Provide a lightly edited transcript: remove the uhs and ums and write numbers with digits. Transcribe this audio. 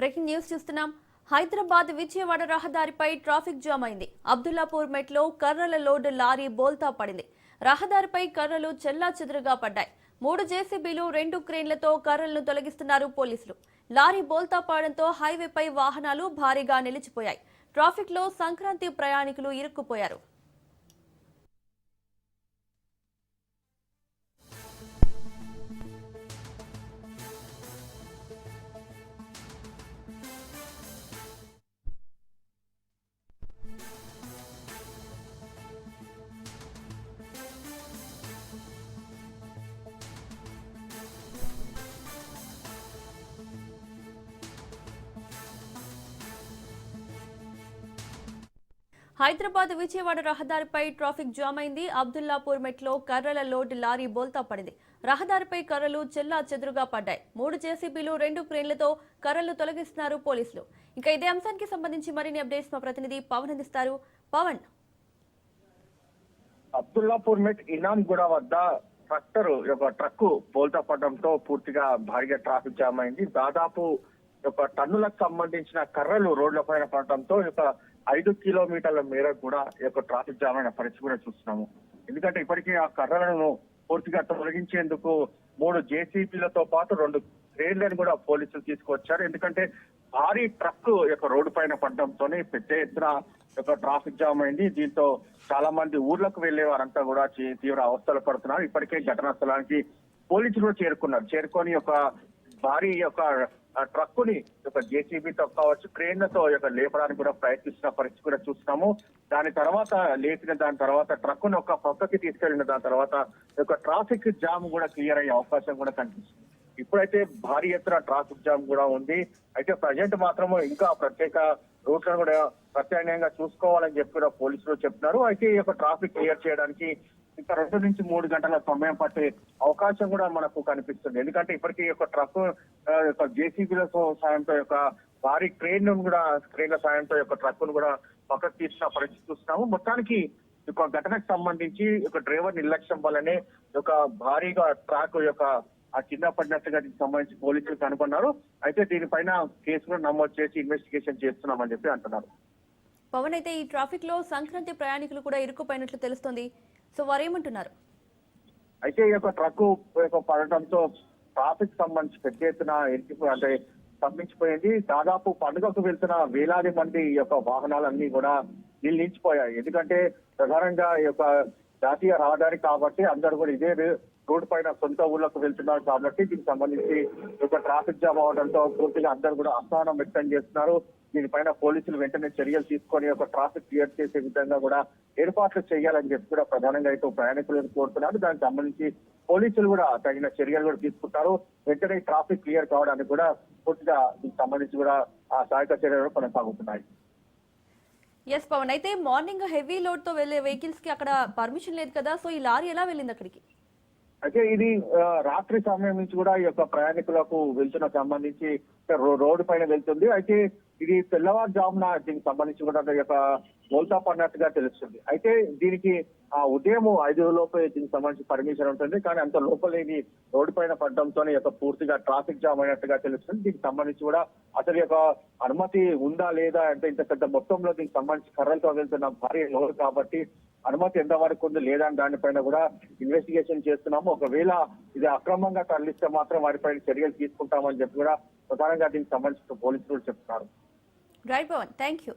Breaking news చూస్తున్నాం. హైదరాబాద్ విజయవాడ రహదారిపై traffic jam అయింది. అబ్దుల్లాపూర్ మెట్లో కర్రల లోడ్ లారీ బోల్తా పడింది. రహదారిపై కర్రలు చెల్లాచెదురుగా పడ్డాయి. 3 జేసీబీలు 2 క్రేన్లతో కర్రలను తొలగిస్తున్నారు పోలీసులు. లారీ బోల్తా పడడంతో హైవేపై వాహనాలు భారీగా నిలిచిపోయాయి. ట్రాఫిక్ లో సంక్రాంతి ప్రయాణికులు ఇరుక్కుపోయారు. హైదరాబాద్ విజయవాడ రహదారిపై ట్రాఫిక్ జామ్ అయింది. అబ్దుల్లాపూర్ మెట్లో కర్రల లోడ్ లారీ బోల్తా పడింది. రహదారిపై కర్రలు చెల్లా చెదురుగా పడ్డాయి. 3 జేసీబీలు 2 క్రేన్లతో కర్రలు తొలగిస్తున్నారు పోలీసులు. ఇంకా ఇదే అంశానికి సంబంధించి మరిన్ని అప్డేట్స్ మా ప్రతినిధి పవన్ అందిస్తారు. పవన్, అబ్దుల్లాపూర్ మెట్ ఇనాంగూడ వద్ద ట్రక్కు బోల్తా పడడంతో పూర్తిగా భారీగా ట్రాఫిక్ జామ్ అయింది. దాదాపు టన్నులకు సంబంధించిన కర్రలు రోడ్ల పైన పడటంతో 5 కిలోమీటర్ల మేర కూడా ట్రాఫిక్ జామ్ అయిన పరిస్థితి కూడా చూస్తున్నాము. ఎందుకంటే ఇప్పటికే ఆ కర్రలను పూర్తిగా తొలగించేందుకు 3 జేసీబీలతో పాటు 2 క్రేన్లను కూడా పోలీసులు తీసుకొచ్చారు. ఎందుకంటే భారీ ట్రక్ రోడ్డు పైన పడడంతోనే పెద్ద ఎత్తున ట్రాఫిక్ జామ్ అయింది. దీంతో చాలా మంది ఊర్లకు వెళ్లే వారంతా కూడా తీవ్ర అవస్థలు పడుతున్నారు. ఇప్పటికే ఘటనా స్థలానికి పోలీసులు కూడా చేరుకొని భారీ ట్రక్ ని జేసీబీతో కావచ్చు, క్రేన్లతో లేపడానికి కూడా ప్రయత్నిస్తున్న పరిస్థితి కూడా చూస్తున్నాము. దాని తర్వాత ట్రక్ ను పక్కకి తీసుకెళ్లిన దాని తర్వాత ట్రాఫిక్ జామ్ కూడా క్లియర్ అయ్యే అవకాశం కూడా కనిపిస్తుంది. ఇప్పుడైతే భారీ ఎత్తున ట్రాఫిక్ జామ్ కూడా ఉంది. అయితే ప్రజెంట్ మాత్రం ఇంకా ప్రత్యేక రూట్లను కూడా ప్రత్యామ్నాయంగా చూసుకోవాలని చెప్పి కూడా పోలీసులు చెప్తున్నారు. అయితే ట్రాఫిక్ క్లియర్ చేయడానికి ఇంకా 2 నుంచి 3 గంటల సమయం పట్టే అవకాశం కూడా మనకు కనిపిస్తుంది. ఎందుకంటే ఇప్పటికీ ట్రక్ జేసీబీల సాయంతో భారీ క్రేన్ల సాయంతో ట్రక్ ను కూడా పక్కకు తీసిన పరిస్థితి చూస్తున్నాము. మొత్తానికి ఘటనకు సంబంధించి డ్రైవర్ నిర్లక్ష్యం వల్లనే భారీగా ట్రాక్ కింద పడినట్టుగా దీనికి సంబంధించి పోలీసులు కనుగొన్నారు. అయితే దీనిపైన కేసు కూడా నమోదు చేసి ఇన్వెస్టిగేషన్ చేస్తున్నామని చెప్పి అంటున్నారు. పవన్, అయితే ఈ ట్రాఫిక్ లో సంక్రాంతి ప్రయాణికులు కూడా ఇరుక్కుపోయినట్లు తెలుస్తోంది. సో వారేమంటున్నారు? అయితే ట్రక్ పడటంతో ట్రాఫిక్ సంబంధించి పెద్ద ఎత్తున స్తంభించిపోయింది. దాదాపు పండుగకు వెళ్తున్న వేలాది మంది వాహనాలన్నీ కూడా నిలిచిపోయాయి. ఎందుకంటే ప్రధానంగా జాతీయ రహదారి కాబట్టి అందరూ కూడా ఇదే రోడ్డు పైన సొంత ఊళ్ళకు వెళ్తున్నారు కాబట్టి దీనికి సంబంధించి ట్రాఫిక్ జామ్ అవడంతో పూర్తిగా అందరూ కూడా అసహనం వ్యక్తం చేస్తున్నారు. దీనిపైన పోలీసులు వెంటనే చర్యలు తీసుకొని ట్రాఫిక్ క్లియర్ చేసే విధంగా కూడా ఏర్పాట్లు చేయాలని చెప్పి కూడా ప్రధానంగా ప్రయాణికులను కోరుతున్నారు. దానికి సంబంధించి పోలీసులు కూడా తగిన చర్యలు కూడా తీసుకుంటారు. వెంటనే ట్రాఫిక్ క్లియర్ కావడానికి కూడా పూర్తిగా దీనికి సంబంధించి కూడా సహాయక చర్యలు కొనసాగుతున్నాయి. ఎస్ పవన్, అయితే మార్నింగ్ హెవీ లోడ్ తో వెళ్లే వెహికల్స్ కి అక్కడ పర్మిషన్ లేదు కదా, సో ఈ లారీ ఎలా వెళ్ళింది అక్కడికి? అయితే ఇది రాత్రి సమయం నుంచి కూడా ప్రయాణికులకు వెళ్తున్న సంబంధించి రోడ్డు పైన వెళ్తుంది. అయితే ఇది తెల్లవారుజామున దీనికి సంబంధించి కూడా బోల్తా పడినట్టుగా తెలుస్తుంది. అయితే దీనికి ఉదయం 5 లోపే దీనికి సంబంధించి పర్మిషన్ ఉంటుంది. కానీ అంత లోపలేని రోడ్డు పైన పడడంతో పూర్తిగా ట్రాఫిక్ జామ్ అయినట్టుగా తెలుస్తుంది. దీనికి సంబంధించి కూడా అసలు అనుమతి ఉందా లేదా అంటే ఇంత పెద్ద మొత్తంలో దీనికి సంబంధించి కర్రలతో వెళ్తున్న భారీ లోడ్ కాబట్టి అనుమతి ఎంతవరకు ఉంది లేదా అని దానిపైన కూడా ఇన్వెస్టిగేషన్ చేస్తున్నాము. ఒకవేళ ఇది అక్రమంగా తరలిస్తే మాత్రం వారిపైన చర్యలు తీసుకుంటామని చెప్పి కూడా ప్రధానంగా దీనికి సంబంధించిన పోలీసులు చెప్తున్నారు. Right Pawan, thank you.